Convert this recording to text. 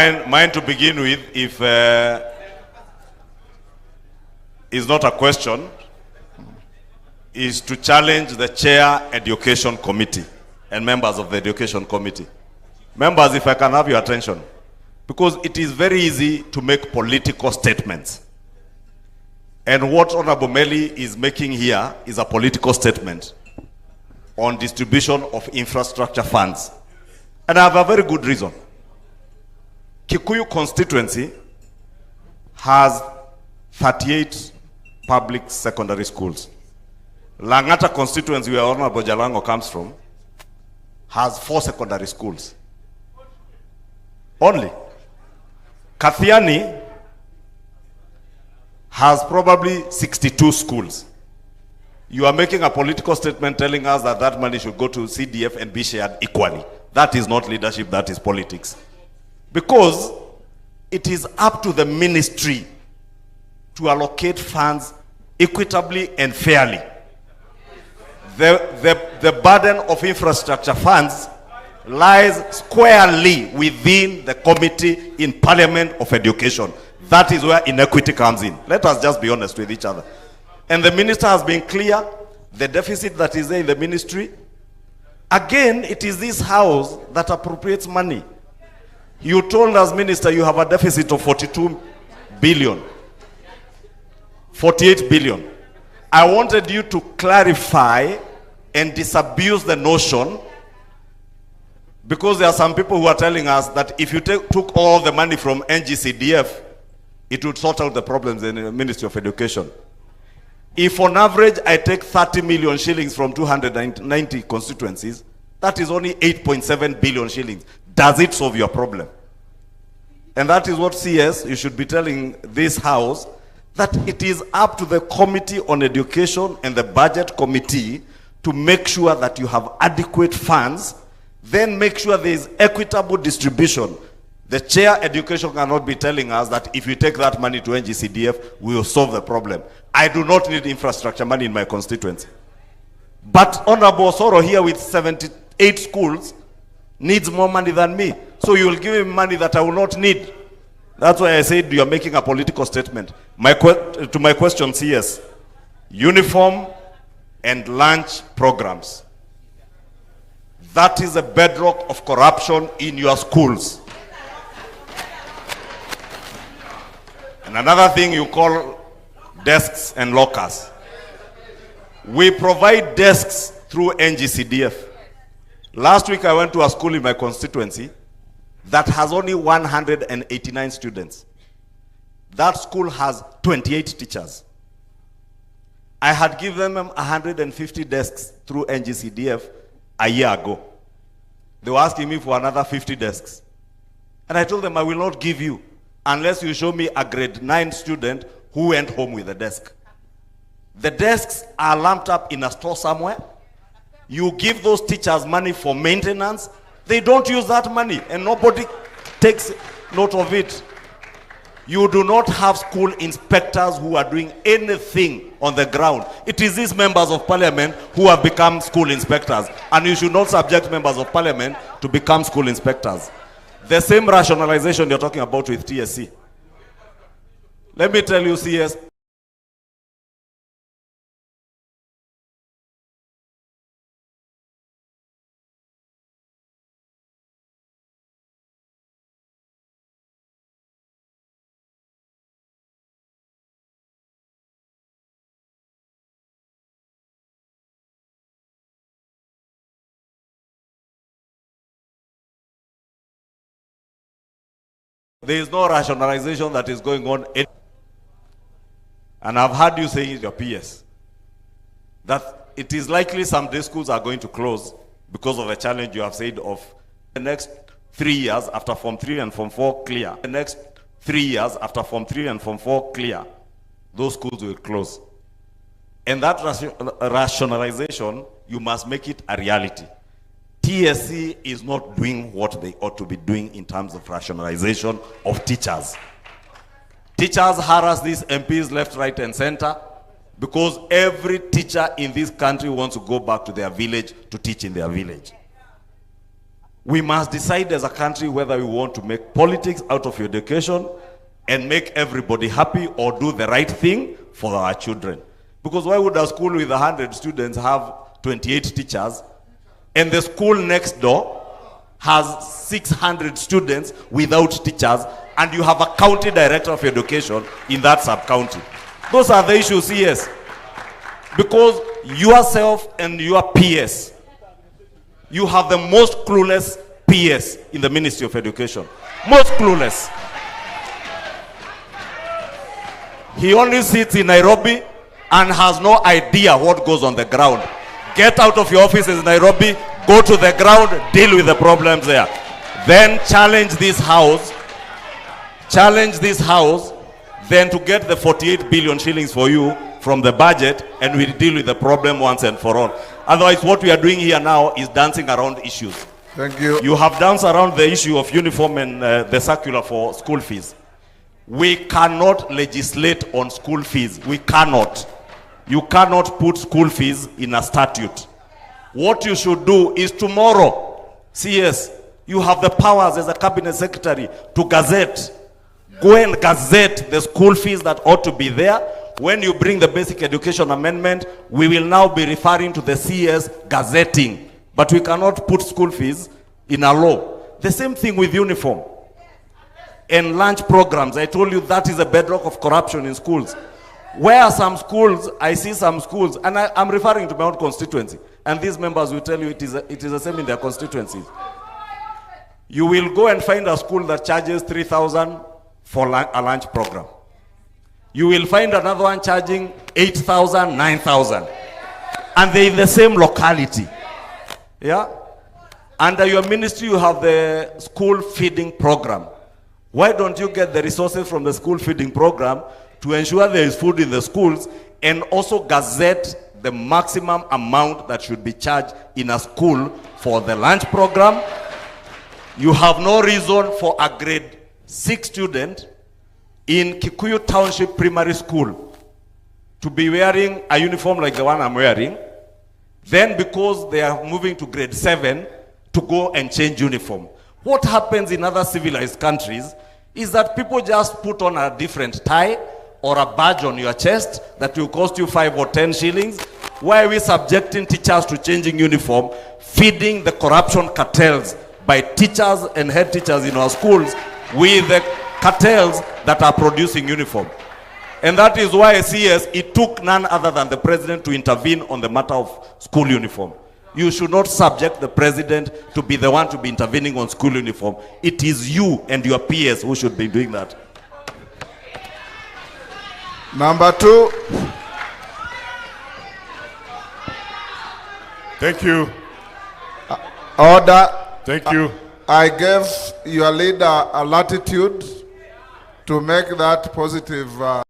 Mine to begin with, if is not a question, is to challenge the Chair Education Committee and members of the Education Committee. Members, if I can have your attention, because it is very easy to make political statements. And what Honorable Meli is making here is a political statement on distribution of infrastructure funds. And I have a very good reason. Kikuyu constituency has 38 public secondary schools. Langata constituency, where Honorable Jalango comes from, has 4 secondary schools. Only. Kathiani has probably 62 schools. You are making a political statement telling us that that money should go to CDF and be shared equally. That is not leadership, that is politics. Because it is up to the ministry to allocate funds equitably and fairly. The burden of infrastructure funds lies squarely within the Committee in Parliament of Education. That is where inequity comes in. Let us just be honest with each other. And the minister has been clear, the deficit that is there in the ministry. Again, it is this house that appropriates money. You told us, Minister, you have a deficit of 42 billion. 48 billion. I wanted you to clarify and disabuse the notion, because there are some people who are telling us that if you took all the money from NGCDF, it would sort out the problems in the Ministry of Education. If on average I take 30 million shillings from 290 constituencies, that is only 8.7 billion shillings. Does it solve your problem? And that is what CS, you should be telling this house, that it is up to the Committee on Education and the Budget Committee to make sure that you have adequate funds, then make sure there is equitable distribution. The Chair Education cannot be telling us that if you take that money to NGCDF, we will solve the problem. I do not need infrastructure money in my constituency. But Honorable Soro here with 78 schools needs more money than me. So you will give him money that I will not need. That's why I said you are making a political statement. To my question, CS, uniform and lunch programs. That is a bedrock of corruption in your schools. And another thing you call desks and lockers. We provide desks through NGCDF. Last week I went to a school in my constituency that has only 189 students. That school has 28 teachers. I had given them 150 desks through NGCDF a year ago. They were asking me for another 50 desks. And I told them, I will not give you unless you show me a grade 9 student who went home with a desk. The desks are lumped up in a store somewhere. You give those teachers money for maintenance. They don't use that money and nobody takes note of it. You do not have school inspectors who are doing anything on the ground. It is these members of parliament who have become school inspectors, and you should not subject members of parliament to become school inspectors. The same rationalization you're talking about with TSC. Let me tell you, CS, there is no rationalization that is going on. And I've heard you saying in your PS that it is likely some day schools are going to close because of the challenge you have said of the next 3 years after Form 3 and Form 4 clear. The next 3 years after Form 3 and Form 4 clear, those schools will close. And that rationalization, you must make it a reality. TSC is not doing what they ought to be doing in terms of rationalization of teachers. Teachers harass these MPs left, right, and center because every teacher in this country wants to go back to their village to teach in their village. We must decide as a country whether we want to make politics out of education and make everybody happy, or do the right thing for our children. Because why would a school with 100 students have 28 teachers, and the school next door has 600 students without teachers, and you have a county director of education in that sub-county? Those are the issues, yes. Because yourself and your PS, you have the most clueless PS in the Ministry of Education. Most clueless. He only sits in Nairobi and has no idea what goes on the ground. Get out of your office in Nairobi, go to the ground, deal with the problems there. Then challenge this house, then to get the 48 billion shillings for you from the budget, and we'll deal with the problem once and for all. Otherwise, what we are doing here now is dancing around issues. Thank you. You have danced around the issue of uniform and the circular for school fees. We cannot legislate on school fees. We cannot. You cannot put school fees in a statute. What you should do is tomorrow, CS, you have the powers as a cabinet secretary to gazette. Go and gazette the school fees that ought to be there. When you bring the basic education amendment, we will now be referring to the CS gazetting. But we cannot put school fees in a law. The same thing with uniform and lunch programs. I told you that is a bedrock of corruption in schools. Where some schools, I see some schools, and I'm referring to my own constituency, and these members will tell you it is the same in their constituencies. You will go and find a school that charges 3,000 for a lunch program. You will find another one charging 8,000, 9,000. And they're in the same locality. Yeah? Under your ministry, you have the school feeding program. Why don't you get the resources from the school feeding program to ensure there is food in the schools, and also gazette the maximum amount that should be charged in a school for the lunch program? You have no reason for a grade 6 student in Kikuyu Township Primary School to be wearing a uniform like the one I'm wearing, then because they are moving to grade 7 to go and change uniform. What happens in other civilized countries is that people just put on a different tie or a badge on your chest that will cost you 5 or 10 shillings. Why are we subjecting teachers to changing uniform, feeding the corruption cartels by teachers and head teachers in our schools with the cartels that are producing uniform? And that is why CS, it took none other than the president to intervene on the matter of school uniform. You should not subject the president to be the one to be intervening on school uniform. It is you and your peers who should be doing that. Number 2. Thank you. Order. Thank you. I gave your leader a latitude to make that positive